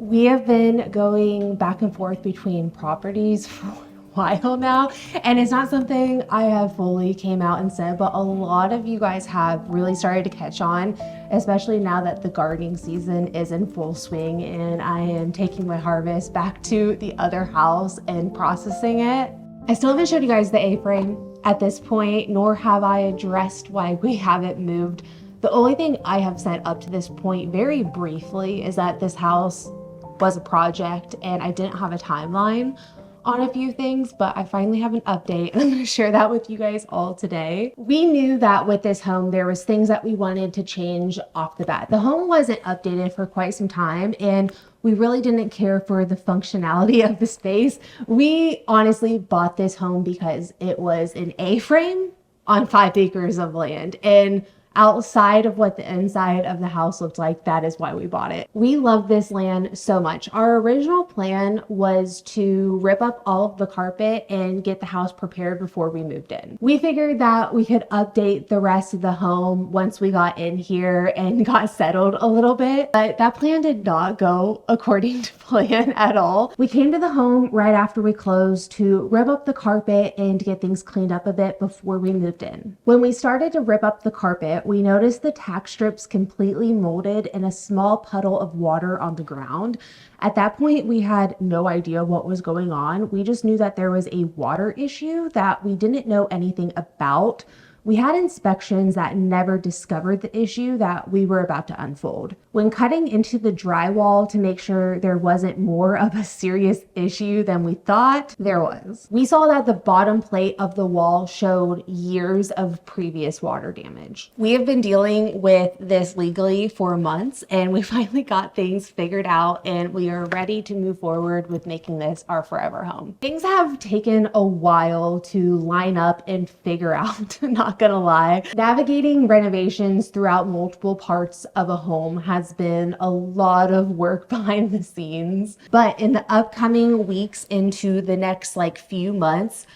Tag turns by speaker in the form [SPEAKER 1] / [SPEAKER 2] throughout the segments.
[SPEAKER 1] We have been going back and forth between properties for a while now, and it's not something I have fully came out and said, but a lot of you guys have really started to catch on, especially now that the gardening season is in full swing and I am taking my harvest back to the other house and processing it. I still haven't showed you guys the A-frame at this point, nor have I addressed why we haven't moved. The only thing I have said up to this point very briefly is that this house was a project and I didn't have a timeline on a few things, but I finally have an update and I'm gonna share that with you guys all today. We knew that with this home, there was things that we wanted to change off the bat. The home wasn't updated for quite some time and we really didn't care for the functionality of the space. We honestly bought this home because it was an A-frame on 5 acres of land, and outside of what the inside of the house looked like, that is why we bought it. We love this land so much. Our original plan was to rip up all of the carpet and get the house prepared before we moved in. We figured that we could update the rest of the home once we got in here and got settled a little bit, but that plan did not go according to plan at all. We came to the home right after we closed to rip up the carpet and to get things cleaned up a bit before we moved in. When we started to rip up the carpet, we noticed the tack strips completely molded and a small puddle of water on the ground. At that point, we had no idea what was going on. We just knew that there was a water issue that we didn't know anything about. We had inspections that never discovered the issue that we were about to unfold. When cutting into the drywall to make sure there wasn't more of a serious issue than we thought, there was. We saw that the bottom plate of the wall showed years of previous water damage. We have been dealing with this legally for months and we finally got things figured out and we are ready to move forward with making this our forever home. Things have taken a while to line up and figure out, not gonna lie. Navigating renovations throughout multiple parts of a home has been a lot of work behind the scenes, but in the upcoming weeks into the next few months,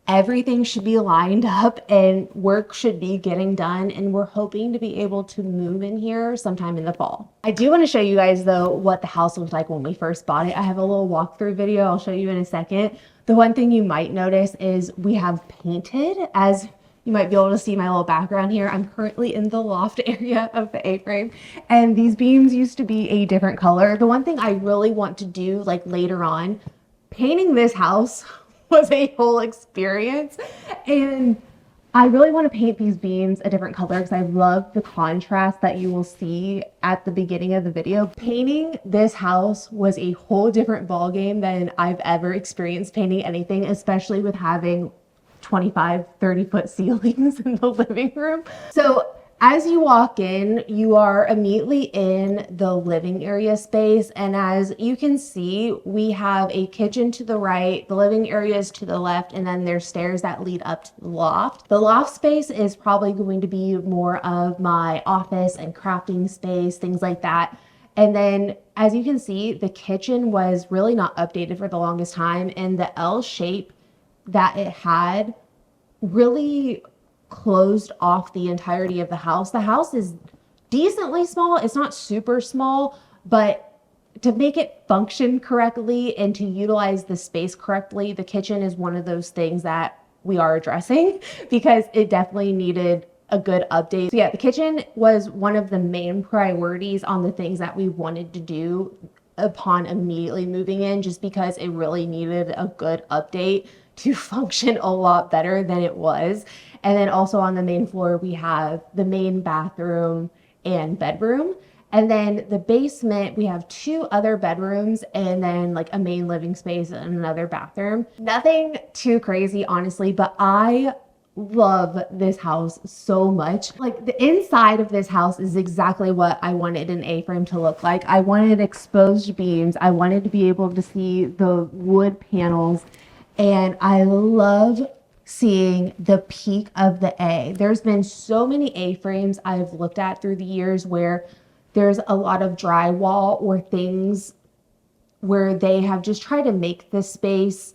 [SPEAKER 1] everything should be lined up and work should be getting done, and we're hoping to be able to move in here sometime in the fall. I do want to show you guys though what the house looked like when we first bought it. I have a little walkthrough video I'll show you in a second. The one thing you might notice is we have painted, as you might be able to see my little background here. I'm currently in the loft area of the A-frame, and these beams used to be a different color. The one thing I really want to do later on, painting this house was a whole experience, and I really want to paint these beams a different color because I love the contrast that you will see at the beginning of the video. Painting this house was a whole different ball game than I've ever experienced painting anything, especially with having 25-30 foot ceilings in the living room. So as you walk in, you are immediately in the living area space. And as you can see, we have a kitchen to the right, the living area is to the left, and then there's stairs that lead up to the loft. The loft space is probably going to be more of my office and crafting space, things like that. And then as you can see, the kitchen was really not updated for the longest time, and the L shape that it had really closed off the entirety of the house. The house is decently small. It's not super small, but to make it function correctly and to utilize the space correctly, the kitchen is one of those things that we are addressing because it definitely needed a good update. So yeah, the kitchen was one of the main priorities on the things that we wanted to do upon immediately moving in, just because it really needed a good update to function a lot better than it was. And then also on the main floor, we have the main bathroom and bedroom. And then the basement, we have 2 other bedrooms and then a main living space and another bathroom. Nothing too crazy, honestly, but I love this house so much. The inside of this house is exactly what I wanted an A-frame to look like. I wanted exposed beams. I wanted to be able to see the wood panels. And I love seeing the peak of the A. There's been so many A-frames I've looked at through the years where there's a lot of drywall or things where they have just tried to make the space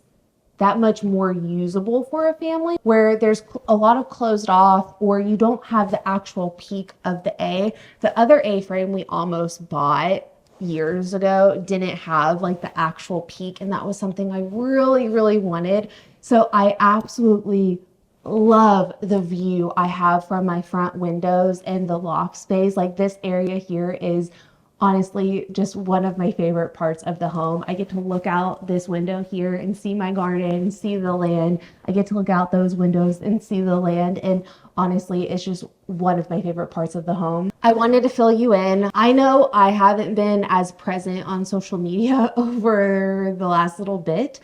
[SPEAKER 1] that much more usable for a family, where there's a lot of closed off or you don't have the actual peak of the A. The other A-frame we almost bought years ago didn't have like the actual peak, and that was something I really, really wanted. So I absolutely love the view I have from my front windows and the loft space. Like this area here is honestly just one of my favorite parts of the home. I get to look out this window here and see my garden, see the land. I get to look out those windows and see the land. And honestly, it's just one of my favorite parts of the home. I wanted to fill you in. I know I haven't been as present on social media over the last little bit.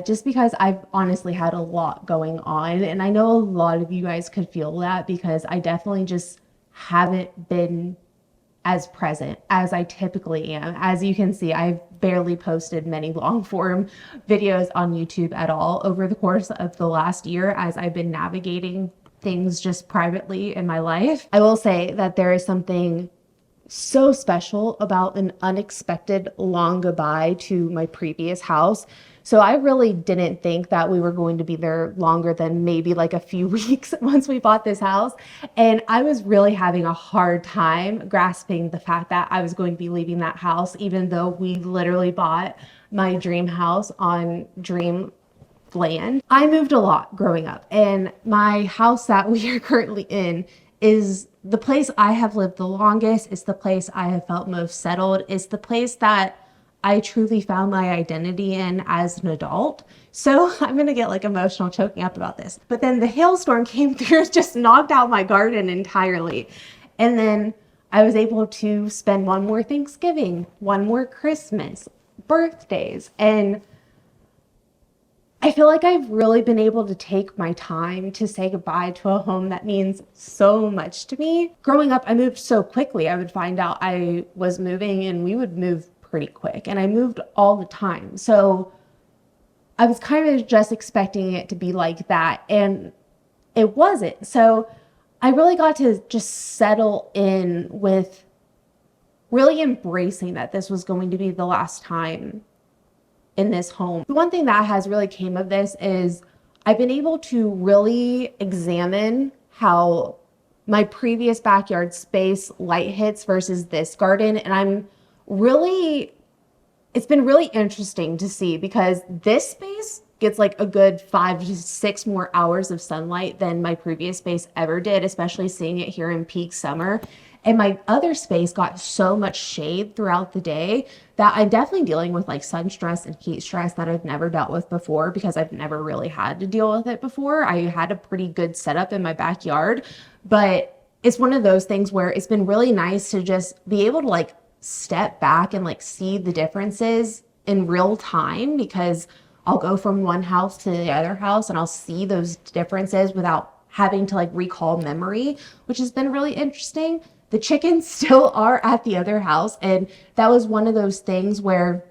[SPEAKER 1] Just because I've honestly had a lot going on. And I know a lot of you guys could feel that because I definitely just haven't been as present as I typically am. As you can see, I've barely posted many long form videos on YouTube at all over the course of the last year as I've been navigating things just privately in my life. I will say that there is something so special about an unexpected long goodbye to my previous house. So I really didn't think that we were going to be there longer than maybe like a few weeks once we bought this house. And I was really having a hard time grasping the fact that I was going to be leaving that house, even though we literally bought my dream house on dream land. I moved a lot growing up, and my house that we are currently in is the place I have lived the longest. It's the place I have felt most settled. It's the place that I truly found my identity in as an adult. So I'm gonna get like emotional choking up about this. But then the hailstorm came through, just knocked out my garden entirely. And then I was able to spend one more Thanksgiving, one more Christmas, birthdays. And I feel like I've really been able to take my time to say goodbye to a home that means so much to me. Growing up, I moved so quickly. I would find out I was moving and we would move pretty quick, and I moved all the time. So I was kind of just expecting it to be like that, and it wasn't. So I really got to just settle in with really embracing that this was going to be the last time in this home. The one thing that has really came of this is I've been able to really examine how my previous backyard space light hits versus this garden. And it's been really interesting to see because this space gets like a good 5 to 6 more hours of sunlight than my previous space ever did, especially seeing it here in peak summer. And my other space got so much shade throughout the day that I'm definitely dealing with like sun stress and heat stress that I've never dealt with before because I've never really had to deal with it before. I had a pretty good setup in my backyard, but it's one of those things where it's been really nice to just be able to like step back and like see the differences in real time, because I'll go from one house to the other house and I'll see those differences without having to like recall memory, which has been really interesting. The chickens still are at the other house, and that was one of those things where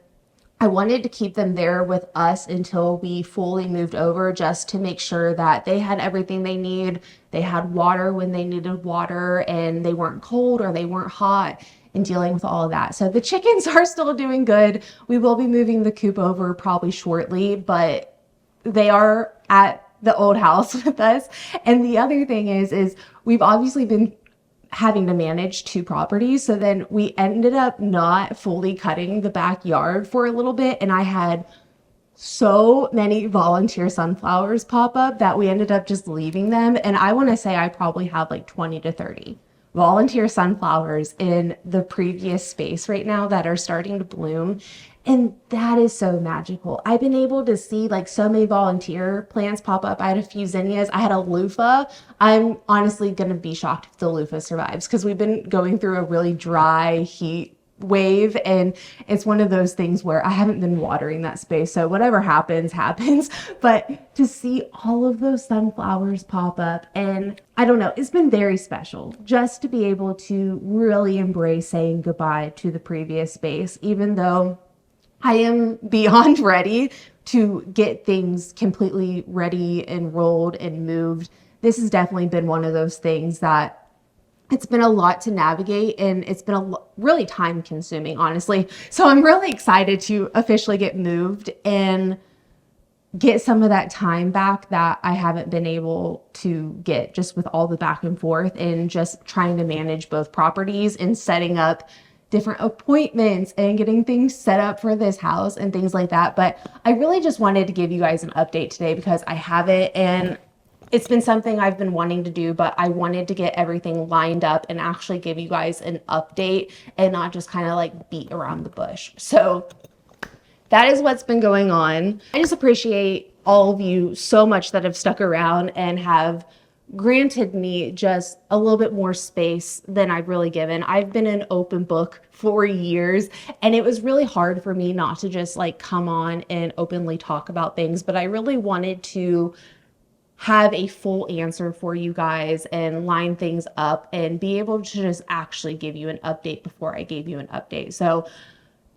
[SPEAKER 1] I wanted to keep them there with us until we fully moved over, just to make sure that they had everything they need. They had water when they needed water, and they weren't cold or they weren't hot, and dealing with all of that. So the chickens are still doing good. We will be moving the coop over probably shortly, but they are at the old house with us. And the other thing is we've obviously been having to manage 2 properties. So then we ended up not fully cutting the backyard for a little bit. And I had so many volunteer sunflowers pop up that we ended up just leaving them. And I want to say I probably have like 20 to 30 volunteer sunflowers in the previous space right now that are starting to bloom. And that is so magical. I've been able to see like so many volunteer plants pop up. I had a few zinnias. I had a loofah. I'm honestly going to be shocked if the loofah survives because we've been going through a really dry heat wave, and it's one of those things where I haven't been watering that space. So whatever happens, happens. But to see all of those sunflowers pop up, and I don't know, it's been very special just to be able to really embrace saying goodbye to the previous space, even though I am beyond ready to get things completely ready and rolled and moved. This has definitely been one of those things that it's been a lot to navigate, and it's been really time consuming, honestly. So I'm really excited to officially get moved and get some of that time back that I haven't been able to get just with all the back and forth and just trying to manage both properties and setting up different appointments and getting things set up for this house and things like that. But I really just wanted to give you guys an update today because I have it, and it's been something I've been wanting to do, but I wanted to get everything lined up and actually give you guys an update and not just kind of like beat around the bush. So that is what's been going on. I just appreciate all of you so much that have stuck around and have granted me just a little bit more space than I've really given. I've been an open book for years, and it was really hard for me not to just like come on and openly talk about things, but I really wanted to have a full answer for you guys and line things up and be able to just actually give you an update before I gave you an update. So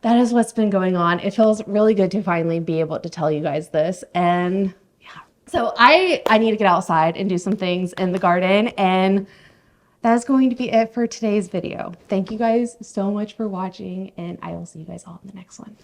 [SPEAKER 1] that is what's been going on. It feels really good to finally be able to tell you guys this. And yeah, so I need to get outside and do some things in the garden, and that's going to be it for today's video. Thank you guys so much for watching, and I will see you guys all in the next one.